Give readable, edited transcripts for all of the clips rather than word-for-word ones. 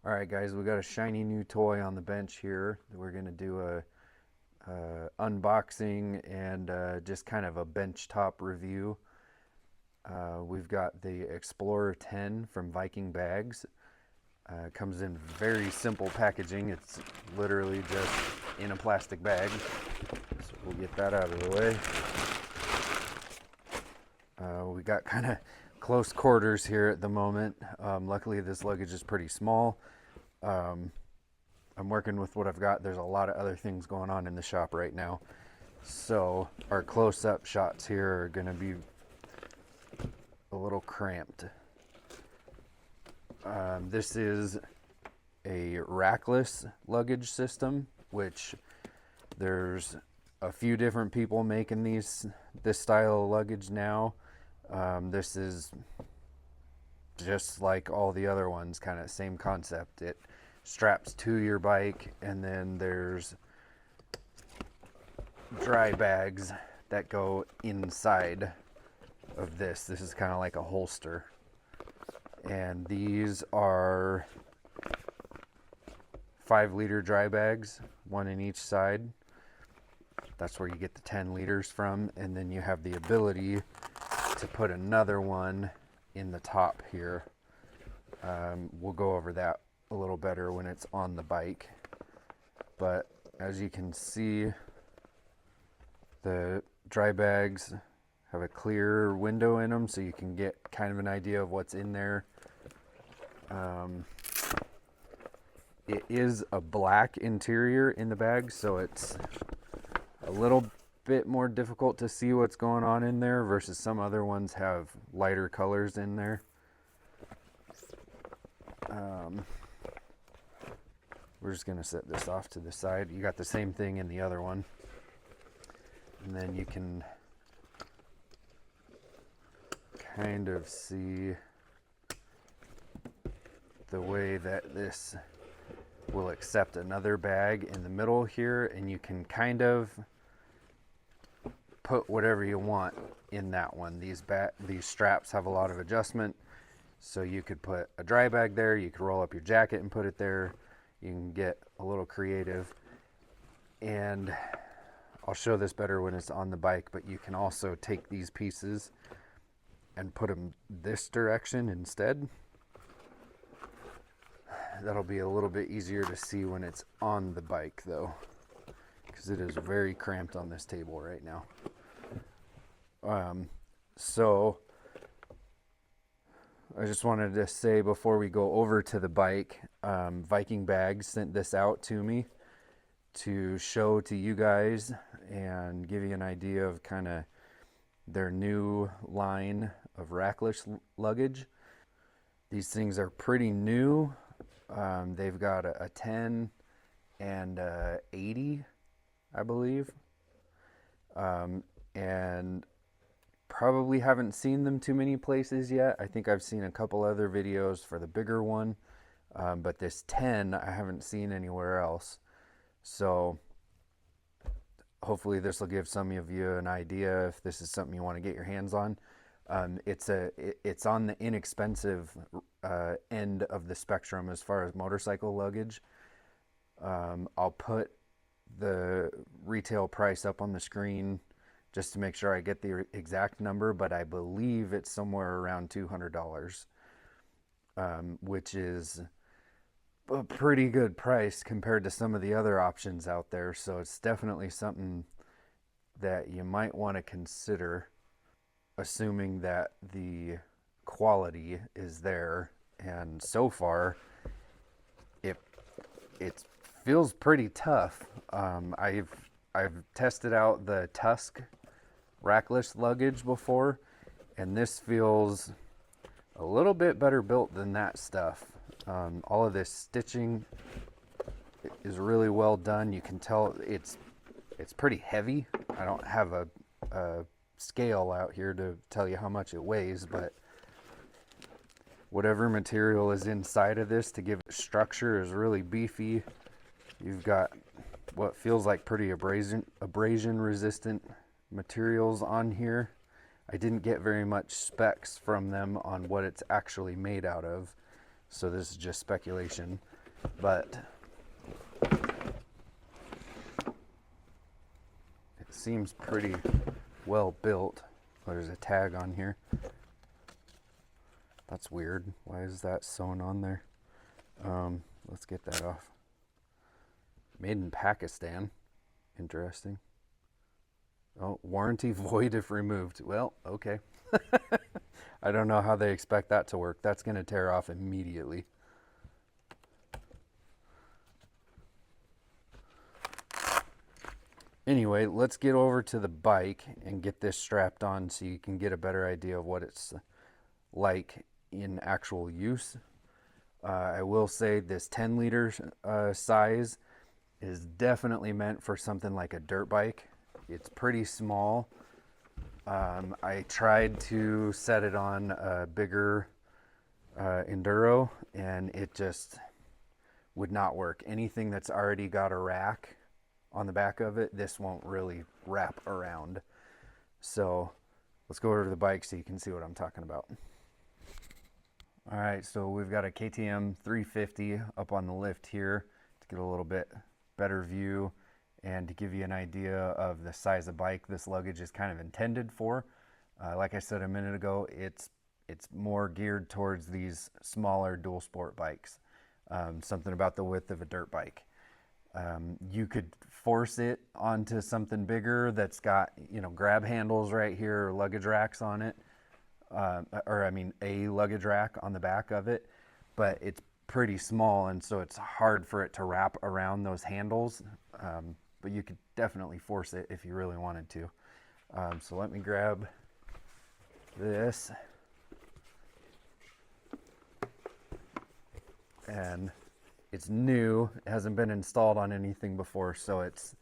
All right, guys, we got a shiny new toy on the bench here. We're gonna do a unboxing and just kind of a benchtop review. We've got the Explorer 10 from Viking bags. Comes in very simple packaging. It's literally just in a plastic bag. So we'll get that out of the way. We got kind of close quarters here at the moment. Luckily, this luggage is pretty small. I'm working with what I've got. There's a lot of other things going on in the shop right now. So our close-up shots here are going to be a little cramped. This is a rackless luggage system, which there's a few different people making this style of luggage now. This is just like all the other ones, kind of same concept. It straps to your bike, and then there's dry bags that go inside of this. This is kind of like a holster. And these are 5-liter dry bags, one in each side. That's where you get the 10 liters from. And then you have the ability to put another one in the top here. We'll go over that a little better when it's on the bike. But as you can see, the dry bags have a clear window in them, so you can get kind of an idea of what's in there. It is a black interior in the bag, so it's a little bit more difficult to see what's going on in there versus some other ones have lighter colors in there. We're just gonna set this off to the side. You got the same thing in the other one, and then you can kind of see the way that this will accept another bag in the middle here, and you can kind of put whatever you want in that one. These straps have a lot of adjustment, so you could put a dry bag there, you could roll up your jacket and put it there. You can get a little creative, and I'll show this better when it's on the bike, but you can also take these pieces and put them this direction instead. That'll be a little bit easier to see when it's on the bike though, because it is very cramped on this table right now. So I just wanted to say before we go over to the bike, Viking Bags sent this out to me to show to you guys and give you an idea of kind of their new line of rackless luggage. These things are pretty new. They've got a 10 and a 80, I believe. And probably haven't seen them too many places yet. I think I've seen a couple other videos for the bigger one, but this 10 I haven't seen anywhere else. So hopefully this will give some of you an idea if this is something you want to get your hands on. It's on the inexpensive end of the spectrum as far as motorcycle luggage. I'll put the retail price up on the screen just to make sure I get the exact number, but I believe it's somewhere around $200, which is a pretty good price compared to some of the other options out there. So it's definitely something that you might want to consider, assuming that the quality is there. And so far, it feels pretty tough. I've tested out the Tusk rackless luggage before, and this feels a little bit better built than that stuff. All of this stitching is really well done. You can tell it's pretty heavy. I don't have a scale out here to tell you how much it weighs, but whatever material is inside of this to give it structure is really beefy. You've got what feels like pretty abrasion resistant materials on here. I didn't get very much specs from them on what it's actually made out of, so this is just speculation. but it seems pretty well built. Oh, there's a tag on here. That's weird. Why is that sewn on there? Let's get that off. Made in Pakistan. Interesting. Oh, warranty void if removed. Well, okay. I don't know how they expect that to work. That's going to tear off immediately. Anyway, let's get over to the bike and get this strapped on so you can get a better idea of what it's like in actual use. I will say this 10 liter size is definitely meant for something like a dirt bike. It's pretty small. I tried to set it on a bigger enduro and it just would not work. Anything that's already got a rack on the back of it, this won't really wrap around. So let's go over to the bike so you can see what I'm talking about. All right, so we've got a KTM 350 up on the lift here to get a little bit better view and to give you an idea of the size of bike this luggage is kind of intended for. Like I said a minute ago, it's more geared towards these smaller dual sport bikes. Something about the width of a dirt bike. You could force it onto something bigger that's got, you know, grab handles right here or luggage racks on it. A luggage rack on the back of it, but it's pretty small and so it's hard for it to wrap around those handles. But you could definitely force it if you really wanted to. So let me grab this. And it's new, it hasn't been installed on anything before, so it's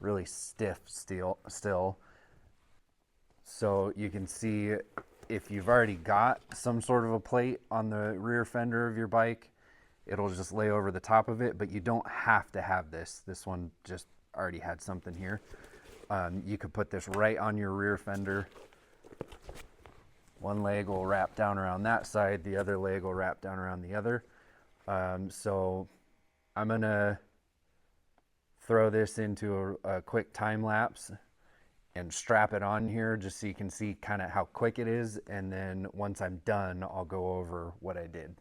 really stiff still. So you can see if you've already got some sort of a plate on the rear fender of your bike, it'll just lay over the top of it, but you don't have to have this. This one just already had something here. You could put this right on your rear fender. One leg will wrap down around that side, the other leg will wrap down around the other. So I'm gonna throw this into a quick time lapse and strap it on here just so you can see kind of how quick it is, and then once I'm done I'll go over what I did.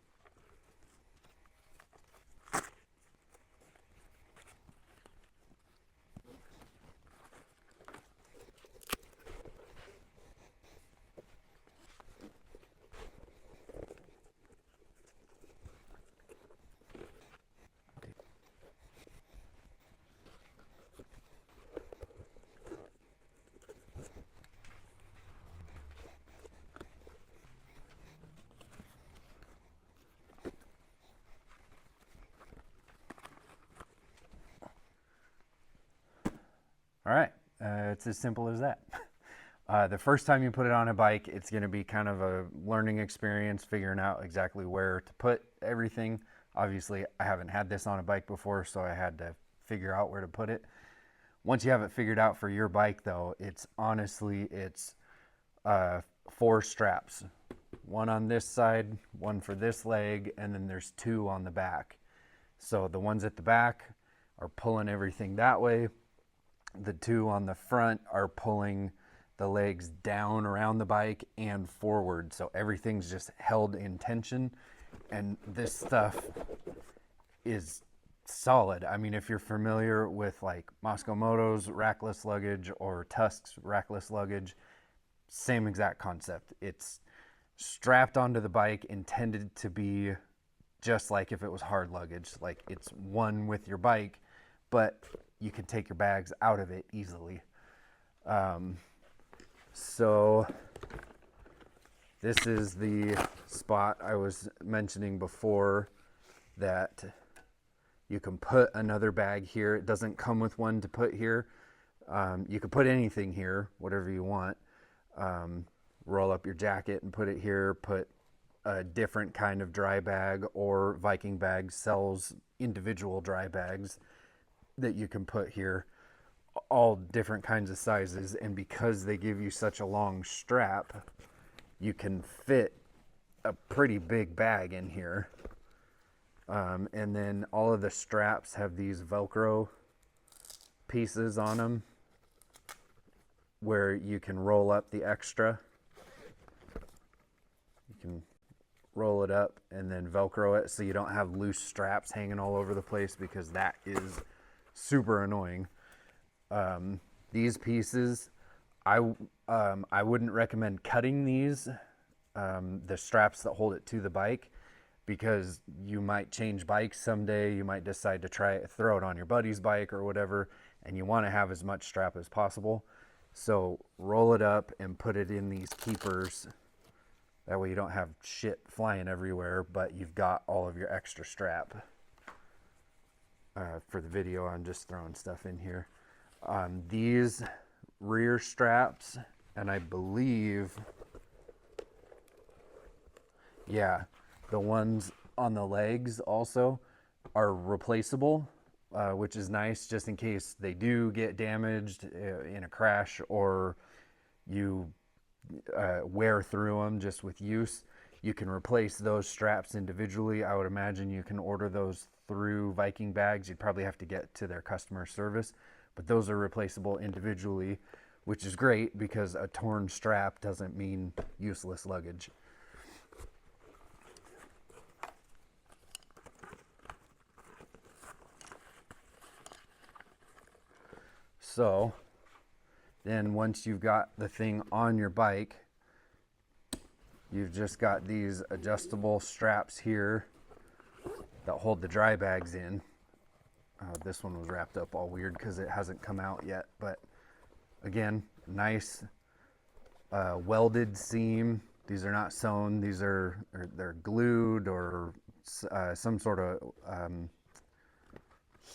All right, it's as simple as that. The first time you put it on a bike, it's going to be kind of a learning experience, figuring out exactly where to put everything. Obviously, I haven't had this on a bike before, so I had to figure out where to put it. Once you have it figured out for your bike, though, it's 4 straps. One on this side, one for this leg, and then there's 2 on the back. So the ones at the back are pulling everything that way. The 2 on the front are pulling the legs down around the bike and forward. So everything's just held in tension. And this stuff is solid. I mean, if you're familiar with like Moscow Moto's rackless luggage or Tusk's rackless luggage, same exact concept. It's strapped onto the bike, intended to be just like if it was hard luggage. Like it's one with your bike, but you can take your bags out of it easily. So this is the spot I was mentioning before that you can put another bag here. It doesn't come with one to put here. You can put anything here, whatever you want. Roll up your jacket and put it here, put a different kind of dry bag, or Viking Bag sells individual dry bags that you can put here, all different kinds of sizes. And because they give you such a long strap, you can fit a pretty big bag in here. And then all of the straps have these Velcro pieces on them where you can roll up the extra. You can roll it up and then Velcro it so you don't have loose straps hanging all over the place, because that is super annoying. These pieces, I wouldn't recommend cutting these, the straps that hold it to the bike, because you might change bikes someday. You might decide to try it, throw it on your buddy's bike or whatever, and you want to have as much strap as possible. So roll it up and put it in these keepers. That way you don't have shit flying everywhere, but you've got all of your extra strap. For the video, I'm just throwing stuff in here. These rear straps, and I believe, yeah, the ones on the legs also are replaceable, which is nice, just in case they do get damaged in a crash, or you wear through them just with use. You can replace those straps individually. I would imagine you can order those through Viking Bags. You'd probably have to get to their customer service, but those are replaceable individually, which is great because a torn strap doesn't mean useless luggage. So then once you've got the thing on your bike, you've just got these adjustable straps here that hold the dry bags in. This one was wrapped up all weird because it hasn't come out yet, but again, nice welded seam. These are not sewn. These they're glued or some sort of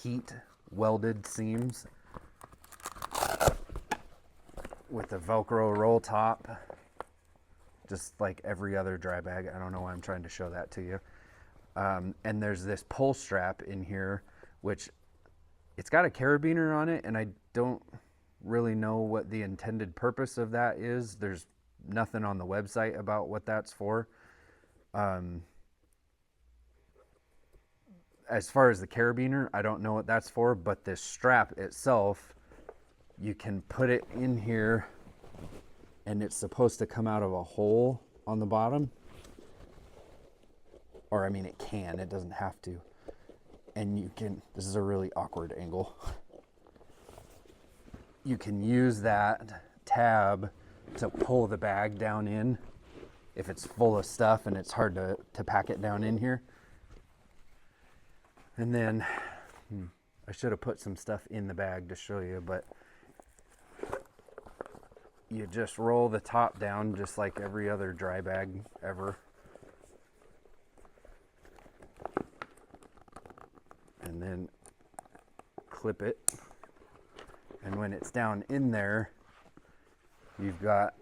heat welded seams with a Velcro roll top, just like every other dry bag. I don't know why I'm trying to show that to you. And there's this pull strap in here, which it's got a carabiner on it, and I don't really know what the intended purpose of that is. There's nothing on the website about what that's for. As far as the carabiner, I don't know what that's for, but this strap itself, you can put it in here, and it's supposed to come out of a hole on the bottom. Or, I mean, it can, it doesn't have to. And you can, this is a really awkward angle. You can use that tab to pull the bag down in if it's full of stuff and it's hard to pack it down in here. And then, I should have put some stuff in the bag to show you, but you just roll the top down just like every other dry bag ever. And then clip it. And when it's down in there, you've got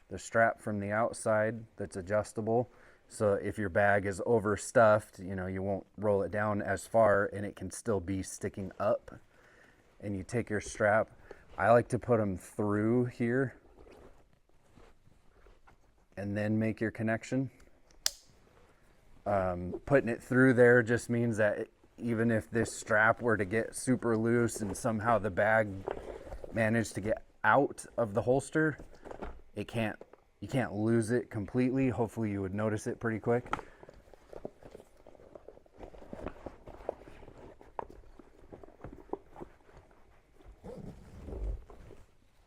the strap from the outside that's adjustable. So if your bag is overstuffed, you know, you won't roll it down as far and it can still be sticking up. And you take your strap. I like to put them through here and then make your connection. Putting it through there just means that even if this strap were to get super loose and somehow the bag managed to get out of the holster, you can't lose it completely. Hopefully you would notice it pretty quick.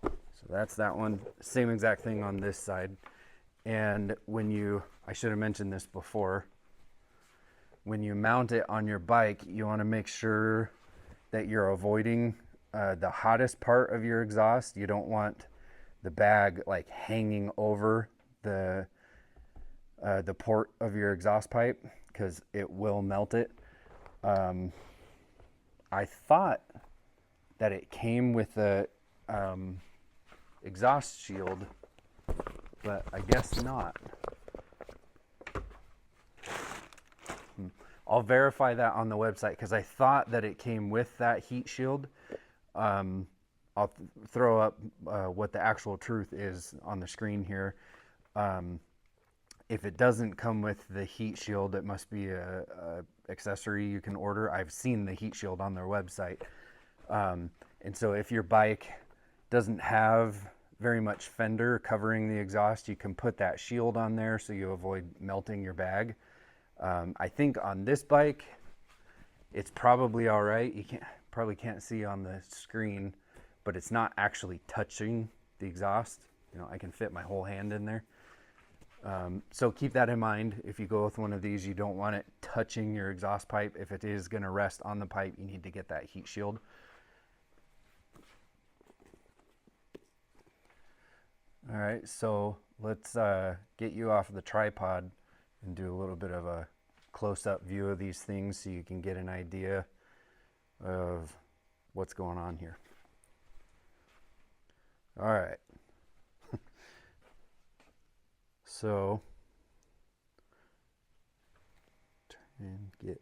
So that's that one. Same exact thing on this side. And I should have mentioned this before, when you mount it on your bike, you want to make sure that you're avoiding the hottest part of your exhaust. You don't want the bag like hanging over the port of your exhaust pipe, because it will melt it. I thought that it came with a exhaust shield, but I guess not. I'll verify that on the website, because I thought that it came with that heat shield. I'll throw up what the actual truth is on the screen here. If it doesn't come with the heat shield, it must be a accessory you can order. I've seen the heat shield on their website. And so if your bike doesn't have very much fender covering the exhaust, you can put that shield on there so you avoid melting your bag. I think on this bike, it's probably all right. You probably can't see on the screen, but it's not actually touching the exhaust. You know, I can fit my whole hand in there. So keep that in mind. If you go with one of these, you don't want it touching your exhaust pipe. If it is going to rest on the pipe, you need to get that heat shield. All right, so let's get you off the tripod and do a little bit of a close-up view of these things so you can get an idea of what's going on here. All right. So, try and get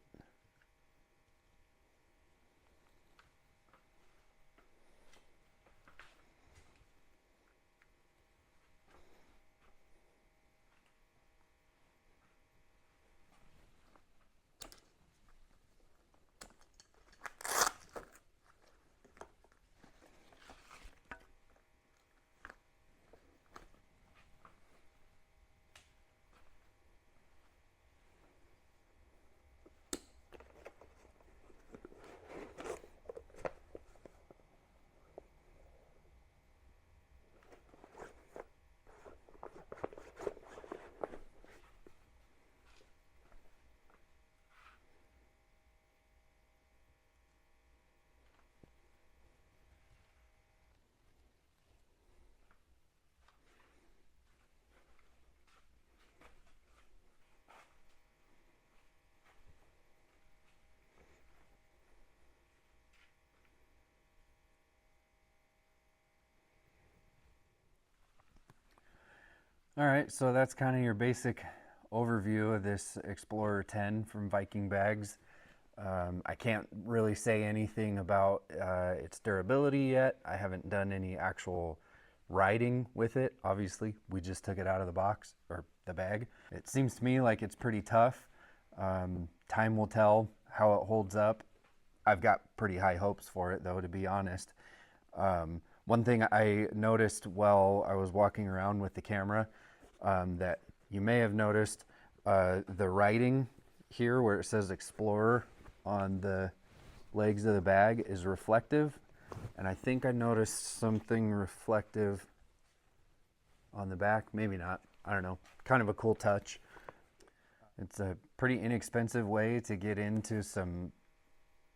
All right, so that's kind of your basic overview of this Explorer 10 from Viking Bags. I can't really say anything about its durability yet. I haven't done any actual riding with it. Obviously, we just took it out of the box, or the bag. It seems to me like it's pretty tough. Time will tell how it holds up. I've got pretty high hopes for it, though, to be honest. One thing I noticed while I was walking around with the camera, that you may have noticed, the writing here where it says Explorer on the legs of the bag is reflective. And I think I noticed something reflective on the back. Maybe not. I don't know. Kind of a cool touch. It's a pretty inexpensive way to get into some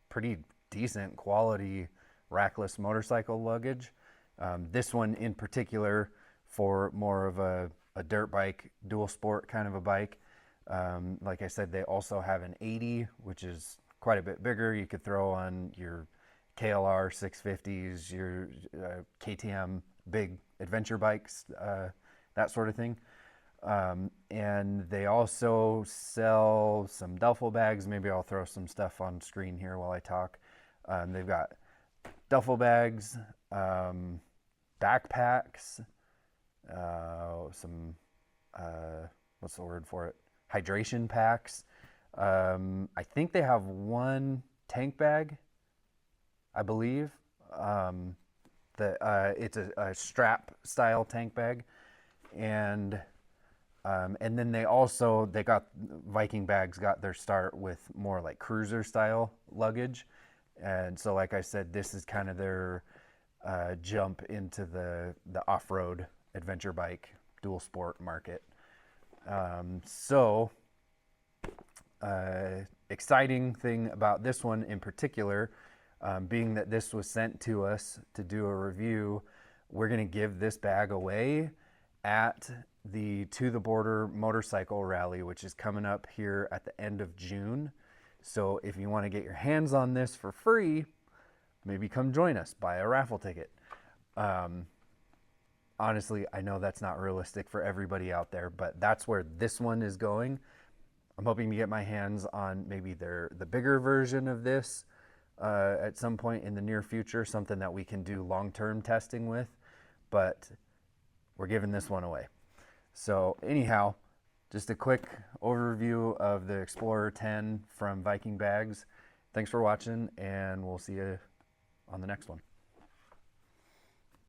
pretty decent quality rackless motorcycle luggage. This one in particular for more of a dirt bike, dual sport kind of a bike. Like I said, they also have an 80, which is quite a bit bigger. You could throw on your KLR 650s, your KTM big adventure bikes, that sort of thing. And they also sell some duffel bags. Maybe I'll throw some stuff on screen here while I talk. They've got duffel bags, backpacks, some, what's the word for it? Hydration packs. I think they have one tank bag, I believe. It's a strap style tank bag. And then they got Viking Bags got their start with more like cruiser style luggage. And so, like I said, this is kind of their jump into the off-road adventure bike dual sport market. Exciting thing about this one in particular, being that this was sent to us to do a review, we're going to give this bag away at the To the Border Motorcycle Rally, which is coming up here at the end of June. So if you want to get your hands on this for free, maybe come join us, buy a raffle ticket. Honestly, I know that's not realistic for everybody out there, but that's where this one is going. I'm hoping to get my hands on maybe the bigger version of this at some point in the near future, something that we can do long-term testing with, but we're giving this one away. So anyhow, just a quick overview of the Explorer 10 from Viking Bags. Thanks for watching, and we'll see you on the next one.